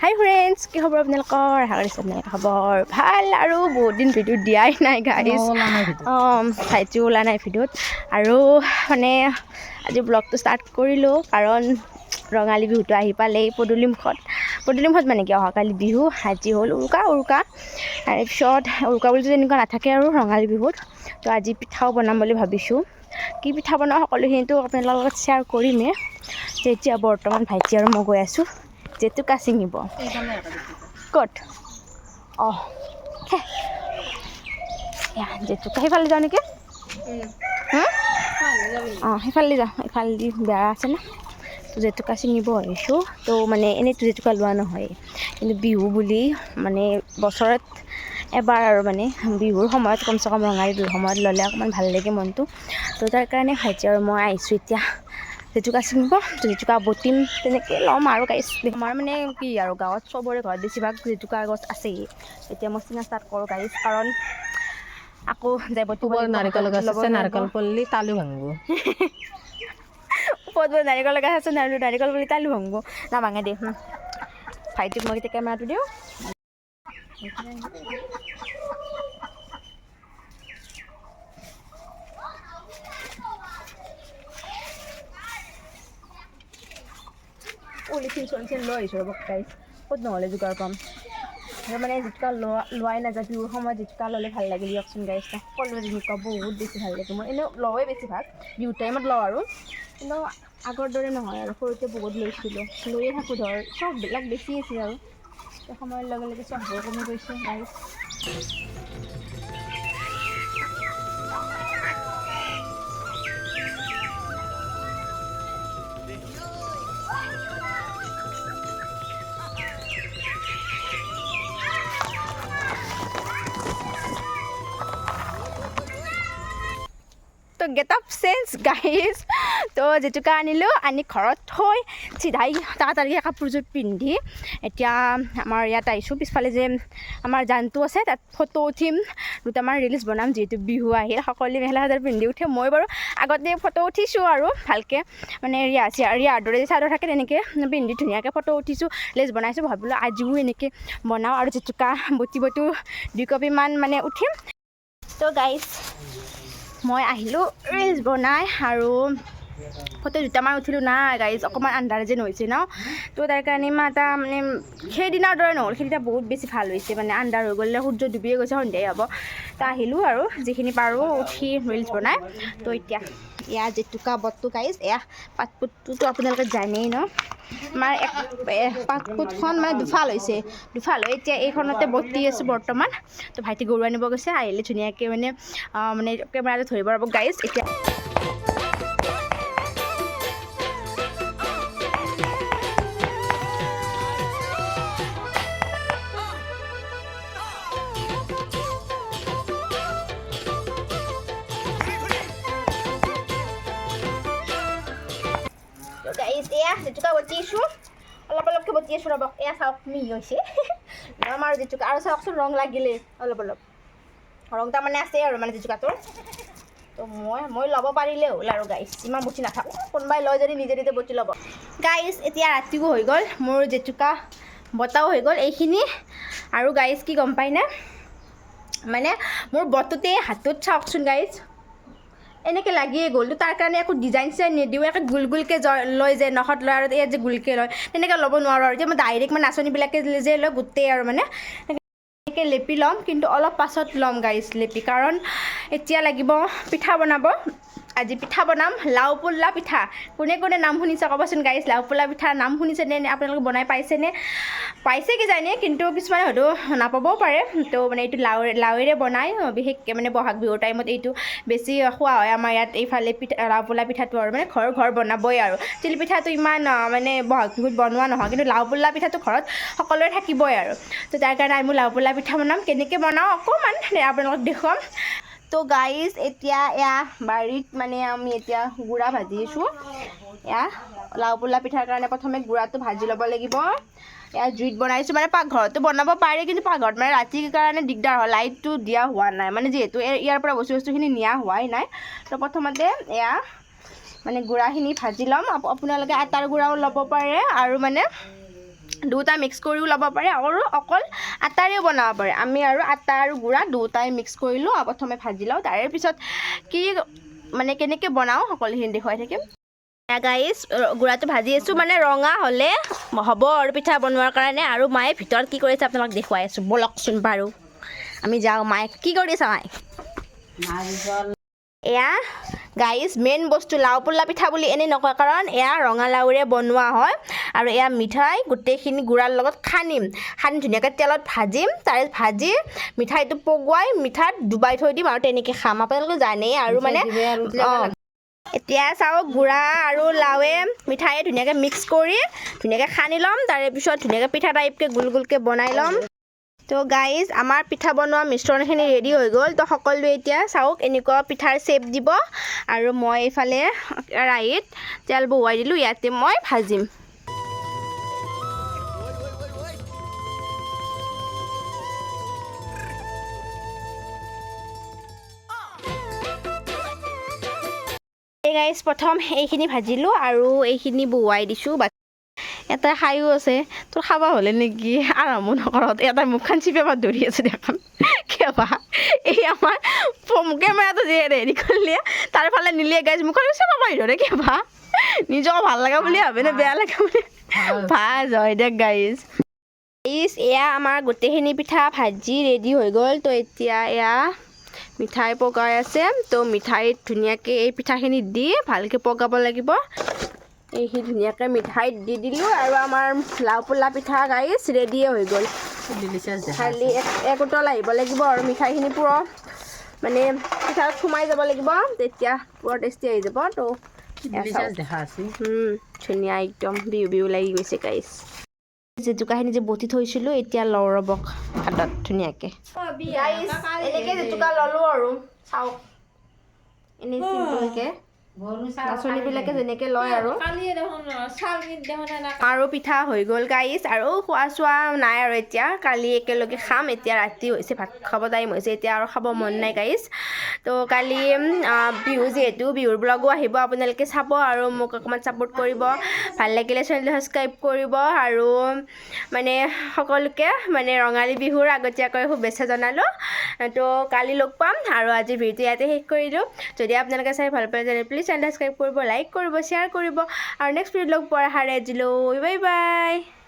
হাই friends, কি খবৰ আপোনালোকৰ? আশা কৰিছোঁ আপোনালোকৰ খবৰ ভাল আৰু বহুত দিন ভিডিঅ' দিয়াই নাই গাইজ। ভাইটিও ওলা নাই ভিডিঅ'ত আৰু মানে আজি ব্লগটো ষ্টাৰ্ট কৰিলোঁ কাৰণ ৰঙালী বিহুটো আহি পালেই পদূলিমুখত মানে কি অহাকালি বিহু, আজি হ'ল উৰুকা তাৰপিছত উৰুকা বুলিতো তেনেকুৱা নাথাকে আৰু ৰঙালী বিহুত। তো আজি পিঠাও বনাম বুলি ভাবিছোঁ। কি পিঠা বনাওঁ সকলোখিনিতো আপোনালোকৰ লগত শ্বেয়াৰ কৰিমেই। এতিয়া বৰ্তমান ভাইটি আৰু মই গৈ আছোঁ জেতুকা ছিঙিব। ক'ত? অঁ জেতুকা সেইফালে যাওঁ নেকি? অঁ সেইফালে যাওঁ, এইফালেদি বেয়া আছে না। তো জেতুকা ছিঙিব আহিছোঁ। তো মানে এনেইতো জেতুকা লোৱা নহয়, কিন্তু বিহু বুলি মানে বছৰত এবাৰ আৰু মানে বিহুৰ সময়ত কমচে কম ৰঙালী বিহুৰ সময়ত ল'লে অকণমান ভাল লাগে মনটো। তো তাৰ কাৰণে ভাইটি আৰু মই আহিছোঁ এতিয়া জেতুকা ছিঙিব। জেতুকা বটিম তেনেকৈ ল'ম আৰু গাইছ। আমাৰ মানে কি আৰু গাঁৱত চবৰে ঘৰত বেছিভাগ জেতুকা গছ আছেই। এতিয়া মই চিঙা ষ্টাৰ্ট কৰোঁ গাইছ, কাৰণ আকৌ যাই বটিব লাগিব, নাৰিকল গছ ল'ব আছে, লাগিব। নাৰিকল পৰলি তালু ভাঙিব। ওপৰত নাৰিকল গছ আছে, নাৰিকল বুলি তালু ভাঙিব। নাভাঙে দে। ভাইটিক মই এতিয়া কেমেৰাটো দিওঁ। পলিথিন চলিথিন লৈ আহিছোঁ ৰ'ব গাইছ, ক'ত নহ'লে যোগাৰ পাম। আৰু মানে জেতুকা লোৱাই নাযায়, বিহুৰ সময়ত জেতুকা ল'লে ভাল লাগে দিয়কচোন গাইছ। সকলোৰে জেতুকা বহুত বেছি ভাল লাগে। মই এনেও লওঁৱেই বেছিভাগ, বিহু টাইমত লওঁ আৰু। কিন্তু আগৰ দৰে নহয় আৰু, সৰুতে বহুত লৈছিলোঁ, লৈয়ে থাকোঁ ধৰ। চববিলাক বেছি আছিল আৰু সময়ৰ লগে লগে চববোৰ কমি গৈছে গাইছ। তো গেট আপ চেঞ্জ গাইজ। তো জেতুকা আনিলোঁ, আনি ঘৰত থৈ চিধাই তাড়াতাড়ি কাপোৰযোৰ পিন্ধি এতিয়া আমাৰ ইয়াত আহিছোঁ। পিছফালে যে আমাৰ জানটো আছে তাত ফটো উঠিম, দুটামান ৰিলচ বনাম। যিহেতু বিহু আহিল, সকলোৱে মেখেলা চাদৰ পিন্ধি উঠে। মই বাৰু আগতে ফটো উঠিছোঁ আৰু ভালকৈ মানে ৰিয়াৰ দৰে যে চাদৰ থাকে তেনেকৈ পিন্ধি ধুনীয়াকৈ ফটো উঠিছোঁ, ৰিলচ বনাইছোঁ। ভাবিলোঁ আজিও এনেকৈ বনাওঁ আৰু জেতুকা বটিবতো 2 কপিমান মানে উঠিম। তো গাইজ মই আহিলোঁ ৰিলচ বনাই আৰু ফটো দুটামান উঠিলোঁ। নাই গাইজ, অকণমান আন্ধাৰ যেন হৈছে ন, তো তাৰ কাৰণে ইমান এটা মানে সেইদিনাৰ দৰে নহ'ল। সেইদিনা বহুত বেছি ভাল হৈছে, মানে আন্ধাৰ হৈ গ'লে সূৰ্য ডুবিয়ে গৈছে, সন্ধিয়াই হ'ব। তো আহিলোঁ আৰু যিখিনি পাৰোঁ উঠি ৰিলচ বনাই। তো এতিয়া এয়া জেতুকা বটটো গাইজ, এয়া পাতপুটটোতো আপোনালোকে জানেই ন। আমাৰ পাতপুটখন মানে দুফাল হৈছে, দুফাল হৈ এতিয়া এইখনতে বটি আছোঁ বৰ্তমান। তো ভাইটি গৰু আনিব গৈছে, আহিলে ধুনীয়াকৈ মানে কেমেৰাটো ধৰিব ৰ'ব গাইজ। এতিয়া গাইজ এয়া জেতুকা বটি আছোঁ, অলপ অলপকৈ বটি আছোঁ ৰ'ব। এয়া চাওক মিহি হৈছে ল'ম আৰু জেতুকা। আৰু চাওকচোন ৰং লাগিলে অলপ ৰং তাৰমানে আছে আৰু মানে জেতুকাটোৰ। তো মই ল'ব পাৰিলে হ'ল আৰু গাইজ, ইমান বটি নাথাকোঁ। কোনোবাই লয় যদি নিজে নিজে বটি ল'ব গাইজ। এতিয়া ৰাতিও হৈ গ'ল, মোৰ জেতুকা বটাও হৈ গ'ল এইখিনি। আৰু গাইজ কি গম পায়নে, মানে মোৰ বটোতে হাতত চাওকচোন গাইজ এনেকৈ লাগিয়ে গ'ল। তো তাৰ কাৰণে একো ডিজাইন চিজাইন নিদিওঁ, একে গোল গোলকৈ লয় যে নখত লয় আৰু ইয়াত যে গোলকৈ লয়, তেনেকৈ ল'ব নোৱাৰোঁ আৰু। এতিয়া মই ডাইৰেক্ট মানে নাচনীবিলাকে যে লয় গোটেই আৰু মানে এনেকৈ লেপি ল'ম, কিন্তু অলপ পাছত ল'ম গাইজ লেপি, কাৰণ এতিয়া লাগিব পিঠা বনাব। আজি পিঠা বনাম লাও পুল্লা পিঠা। কোনে কোনে নাম শুনিছে ক'বচোন গাইজ। লাও পুল্লা পিঠাৰ নাম শুনিছেনে, আপোনালোকে বনাই পাইছেনে? পাইছে কিজানি, কিন্তু কিছুমানে হয়তো নাপাবও পাৰে। তো মানে এইটো লাওৰে বনাই, বিশেষকৈ মানে বহাগ বিহুৰ টাইমত এইটো বেছি খোৱা হয় আমাৰ ইয়াত। এইফালে লাও পুল্লা পিঠাটো আৰু মানে ঘৰ বনাবই আৰু। তিল পিঠাটো ইমান মানে বহাগ বিহুত বনোৱা নহয়, কিন্তু লাও পুল্লা পিঠাটো ঘৰত সকলোৰে থাকিবই আৰু। তো তাৰ কাৰণে আমি লাও পুল্লা পিঠা বনাম। কেনেকৈ বনাওঁ অকণমান আপোনালোকক দেখুৱাম। তো গাইজ এতিয়া এয়া বাৰীত মানে আমি এতিয়া গুড়া ভাজি আছোঁ। এয়া লাও পুল্লা পিঠাৰ কাৰণে প্ৰথমে গুড়াটো ভাজি ল'ব লাগিব। এয়া জুইত বনাইছোঁ, মানে পাকঘৰতো বনাব পাৰি, কিন্তু পাকঘৰত মানে ৰাতিৰ কাৰণে দিগদাৰ হয়, লাইটটো দিয়া হোৱা নাই, মানে যিহেতু ইয়াৰ পৰা বস্তুখিনি নিয়া হোৱাই নাই। তো প্ৰথমতে এয়া মানে গুড়াখিনি ভাজি ল'ম। আপোনালোকে আটাৰ গুড়াও ল'ব পাৰে, আৰু মানে দুটা মিক্স কৰিও ল'ব পাৰে আৰু অকল আটাৰেও বনাব পাৰে আমি আৰু আটা আৰু গুড়া দুটাই মিক্স কৰিলোঁ আৰু প্ৰথমে ভাজি লওঁ তাৰে পিছত কি মানে কেনেকৈ বনাওঁ সকলোখিনি দেখুৱাই থাকিম গাইজ গুড়াটো ভাজি আছোঁ মানে ৰঙা হ'লে হ'ব আৰু পিঠা বনোৱাৰ কাৰণে আৰু মায়ে ভিতৰত কি কৰিছে আপোনালোক দেখুৱাই আছোঁ বলকচোন বাৰু আমি যাওঁ মায়ে কি কৰিছে মায়ে এয়া গাইজ মেইন বস্তু লাও পোলা পিঠা বুলি এনেই নকয় কাৰণ এয়া ৰঙালাওৰে বনোৱা হয় আৰু এয়া মিঠাই গোটেইখিনি গুড়াৰ লগত খানি ধুনীয়াকৈ তেলত ভাজিম তাৰে ভাজি মিঠাইটো পগুৱাই মিঠাত ডুবাই থৈ দিম আৰু তেনেকৈ খাম আপোনালোকে জানেই আৰু মানে অঁ এতিয়া চাওক গুড়া আৰু লাৱে মিঠাই ধুনীয়াকৈ মিক্স কৰি ধুনীয়াকৈ সানি ল'ম তাৰে পিছত ধুনীয়াকৈ পিঠা টাইপকৈ গোল গোলকৈ বনাই ল'ম তো গাইজ আমাৰ পিঠা বনোৱা মিশ্ৰণখিনি ৰেডি হৈ গ'ল তো সকলোৱে এতিয়া চাওক এনেকুৱা পিঠাৰ শ্বেপ দিব আৰু মই এইফালে কেৰাহীত তেল বহুৱাই দিলোঁ ইয়াতে মই ভাজিম গাইজ প্ৰথম এইখিনি ভাজিলোঁ আৰু এইখিনি বহুৱাই দিছোঁ এটা খায়ো আছে তোৰ খাব হ'লে নেকি আৰম্ভ নকৰত এটা মুখখন চিপাবাত ধৰি আছে দেখাম কেবা এই আমাৰ কেমেৰাটো যে হেৰি কৰিলে তাৰ ফালে নিলে গাইজ মুখখন চিপাব ধৰে কেবা নিজক ভাল লগা বুলি ভাবে নে বেয়া লগা বুলি ভাল হয় দে গাইজ এয়া আমাৰ গোটেইখিনি পিঠা ভাজি ৰেডি হৈ গ'ল তো এতিয়া এয়া মিঠাই পগাই আছে তো মিঠাইত ধুনীয়াকৈ এই পিঠাখিনি দি ভালকৈ পগাব লাগিব এইখিনি ধুনীয়াকৈ মিঠাইত দি দিলোঁ আৰু আমাৰ লাও পোলা পিঠা গাইজ ৰেডিয়ে হৈ গ'ল খালি এক উতল আহিব লাগিব আৰু মিঠাইখিনি পূৰা মানে পিঠাত সোমাই যাব লাগিব তেতিয়া পূৰা টেষ্টি আহি যাব তো ধুনীয়া একদম বিহু বিহু লাগি গৈছে গাইজ জেতুকাখিনি যে বটি থৈছিলোঁ এতিয়া লওঁ ৰ'বক হাতত ধুনীয়াকৈ এনেকৈ জেতুকা ল'লোঁ আৰু চাওক এনেই চিম্পলকৈ নাচনীবিলাকে যেনেকৈ লয় আৰু পিঠা হৈ গ'ল গাইজ আৰু খোৱা চোৱা নাই আৰু এতিয়া কালি একেলগে খাম এতিয়া ৰাতি হৈছে ভাত খাব টাইম হৈছে এতিয়া আৰু খাব মন নাই গাইজ তো কালি বিহু যিহেতু বিহুৰ ব্লগো আহিব আপোনালোকে চাব আৰু মোক অকণমান ছাপোৰ্ট কৰিব ভাল লাগিলে চেনেলটো ছাবস্ক্ৰাইব কৰিব আৰু মানে সকলোকে মানে ৰঙালী বিহুৰ আগতীয়াকৈ শুভেচ্ছা জনালোঁ তো কালি লগ পাম আৰু আজি ভিডিঅ'টো ইয়াতে শেষ কৰিলোঁ যদি আপোনালোকে চাই ভাল পায় তেনে প্লিজ চেনেল ছাবস্ক্ৰাইব কৰিব লাইক কৰিব শ্বেয়াৰ কৰিব আৰু নেক্সট ভিডিঅ' লগ পোৱাৰ আশাৰে আজিলৈ বাই বাই